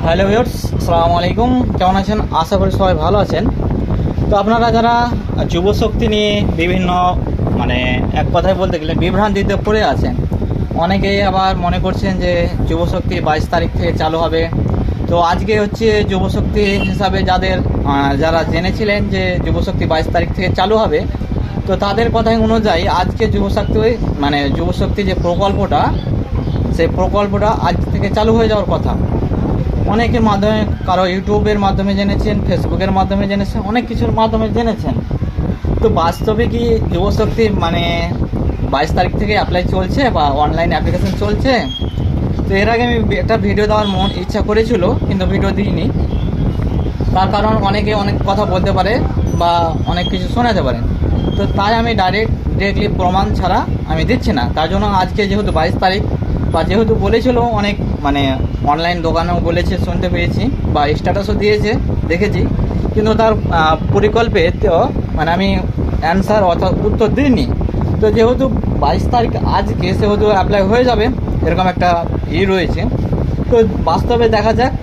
Hello viewers, আসসালামু আলাইকুম। কেমন আছেন? আশা করি সবাই ভালো আছেন। তো আপনারা যারা যুবশক্তি নিয়ে বিভিন্ন এক কথায় বলতে গেলে বিভ্রান্তিতে পড়ে আছেন, অনেকেই আবার মনে করছেন যে যুবশক্তি 22 তারিখ থেকে চালু হবে। তো আজকে হচ্ছে যুবশক্তি হিসাবে যারা জেনেছিলেন যে যুবশক্তি 22 তারিখ থেকে চালু হবে, তো তাদের কথাই অনুযায়ী আজকে যুবশক্তি যে প্রকল্পটা, সেই প্রকল্পটা আজ থেকে চালু হয়ে যাওয়ার কথা। অনেকের মাধ্যমে, কারো ইউটিউবের মাধ্যমে জেনেছেন, ফেসবুকের মাধ্যমে জেনেছেন, অনেক কিছুর মাধ্যমে জেনেছেন। তো বাস্তবে কি যুবশক্তি 22 তারিখ থেকে অ্যাপ্লাই চলছে বা অনলাইন অ্যাপ্লিকেশন চলছে? তো এর আগে আমি একটা ভিডিও দেওয়ার ইচ্ছা করেছিল, কিন্তু ভিডিও দিইনি। তার কারণ অনেকে অনেক কথা বলতে পারে বা অনেক কিছু শোনাতে পারে। তো তাই আমি ডিরেক্টলি প্রমাণ ছাড়া আমি দিচ্ছি না। তার জন্য আজকে যেহেতু 22 তারিখ, বা যেহেতু বলেছিল অনেক অনলাইন দোকানেও বলেছে, শুনতে পেয়েছি বা স্ট্যাটাসও দিয়েছে, দেখেছি, কিন্তু তার পরিকল্পে তো আমি অ্যান্সার অর্থাৎ উত্তর দিইনি। তো যেহেতু 22 তারিখ আজকে, সেহেতু অ্যাপ্লাই হয়ে যাবে এরকম একটা রয়েছে। তো বাস্তবে দেখা যাক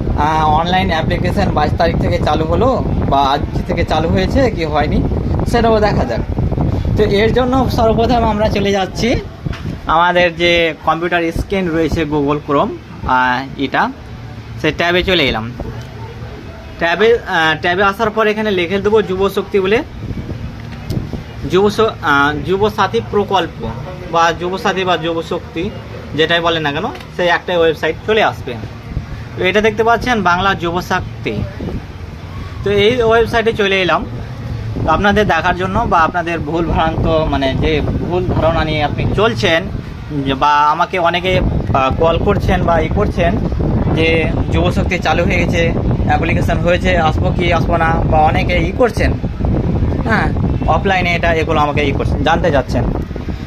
অনলাইন অ্যাপ্লিকেশান 22 তারিখ থেকে চালু হলো বা আজ থেকে চালু হয়েছে কি হয়নি, সেটাও দেখা যাক। তো এর জন্য সর্বপ্রথম আমরা চলে যাচ্ছি আমাদের যে কম্পিউটার স্ক্রিন রয়েছে গুগল ক্রোম, এটা সেই ট্যাবে চলে এলাম। ট্যাবে আসার পর এখানে লিখে দেবো যুবশক্তি বলে, যুবসাথী প্রকল্প বা যুবসাথী বা যুবশক্তি যেটাই বলেন না কেন, সেই একটাই ওয়েবসাইট চলে আসবে। তো এটা দেখতে পাচ্ছেন বাংলা যুবশক্তি। তো এই ওয়েবসাইটে চলে এলাম তো আপনাদের দেখার জন্য, বা আপনাদের ভুল ভ্রান্ত যে ভুল ধারণা নিয়ে আপনি চলছেন, বা আমাকে অনেকে কল করছেন বা করছেন যে যুবশক্তি চালু হয়ে গেছে, অ্যাপ্লিকেশান হয়েছে, আসবো কি আসবো না, বা অনেকে করছেন, হ্যাঁ, অফলাইনে এগুলো আমাকে করছেন, জানতে যাচ্ছেন।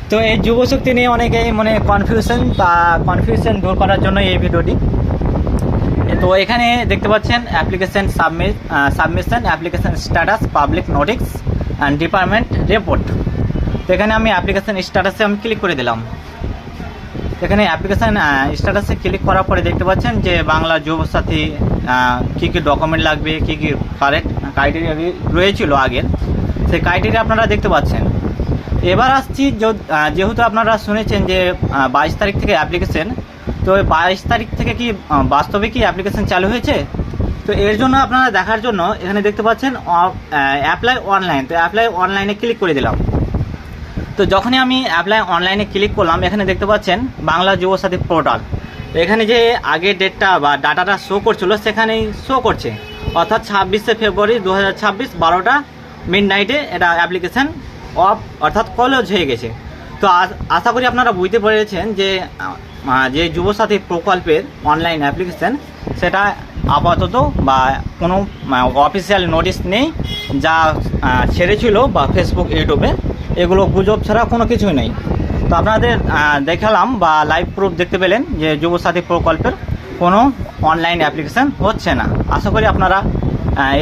তো এই যুবশক্তি নিয়ে অনেকেই কনফিউশন দূর করার জন্য এই ভিডিওটি। তো এখানে দেখতে পাচ্ছেন application submission, application status, public notice and department report. তো এখানে আমি অ্যাপ্লিকেশান স্ট্যাটাসে ক্লিক করে দিলাম। এখানে অ্যাপ্লিকেশান স্ট্যাটাসে ক্লিক করার পরে দেখতে পাচ্ছেন যে বাংলা যুবসাথী কী কী ডকুমেন্ট লাগবে, কী কী কারেক্ট ক্রাইটেরিয়া রয়েছিল আগের, সেই ক্রাইটেরিয়া আপনারা দেখতে পাচ্ছেন। এবার আসছি, যেহেতু আপনারা শুনেছেন যে 22 তারিখ থেকে অ্যাপ্লিকেশান, তো 22 তারিখ থেকে কি বাস্তবে কি অ্যাপ্লিকেশান চালু হয়েছে? তো এর জন্য আপনারা দেখার জন্য এখানে দেখতে পাচ্ছেন অ্যাপ্লাই অনলাইন। তো অ্যাপ্লাই অনলাইনে ক্লিক করে দিলাম। তো যখনই আমি অ্যাপ্লাই অনলাইনে ক্লিক করলাম, এখানে দেখতে পাচ্ছেন বাংলা যুবসাথী পোর্টাল। তো এখানে যে আগের ডেটটা বা ডাটাটা শো করছিল, সেখানেই শো করছে, অর্থাৎ 26শে ফেব্রুয়ারি 2026 12টা মিডনাইটে এটা অ্যাপ্লিকেশান অর্থাৎ ক্লোজ হয়ে গেছে। তো আশা করি আপনারা বুঝতে পেরেছেন যে যুবসাথী প্রকল্পের অনলাইন অ্যাপ্লিকেশান, সেটা আপাতত বা কোনো অফিসিয়াল নোটিশ নেই, যা ছেড়েছিল বা ফেসবুক, ইউটিউবে, এগুলো গুজব ছাড়া কোনো কিছুই নেই। তো আপনাদের দেখালাম বা লাইভ প্রুফ দেখতে পেলেন যে যুবসাথী প্রকল্পের কোনো অনলাইন অ্যাপ্লিকেশান হচ্ছে না। আশা করি আপনারা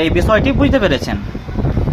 এই বিষয়টি বুঝতে পেরেছেন।